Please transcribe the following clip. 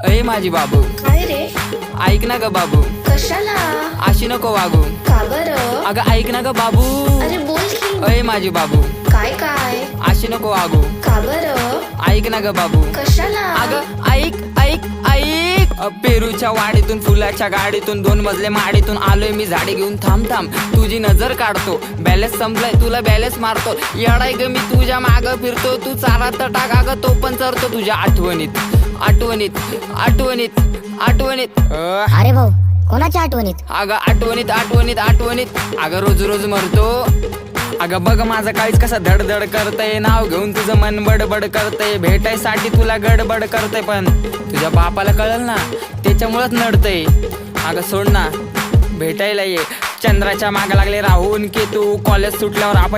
अय माझी बाबू, काय रे? ऐक ना ग बाबू, कशाला? अशी नको वागू. का बरं? अगं ऐक ना ग बाबू. अरे बोल की. अय माझी बाबू, काय काय? अशी नको वागू. का बरं? ऐक ना ग बाबू. कशाला? अगं ऐक ऐक ऐक. पेरूच्या वाडीतून फुलाच्या गाडीतून 2 मजले माडीतून आलोय मी झाडी घेऊन. थांब थांब तुझी नजर काढतो, बॅलेन्स संपलाय तुला बॅलेन्स मारतो. येडाय ग मी तुझ्या माग फिरतो, तू चारा तर टाका ग तो पण चरतो तुझ्या आठवणीत आठवणीत आठवणीत आठवणीत. अरे भाऊ, कोणाच्या आठवणीत? अगं आठवणीत आठवणीत आठवणीत. अगं रोज रोज मरतो. अगं बघ माझं काळीच कसं धडधड करतय, नाव घेऊन तुझं मन बडबड करतय, भेटायसाठी तुला गडबड करतय, पण तुझ्या बापाला कळल ना त्याच्यामुळेच नडतय. अगं सोड ना भेटायला ये. चंद्राच्या मागे लागले राहून की तू कॉलेज सुटल्यावर आपण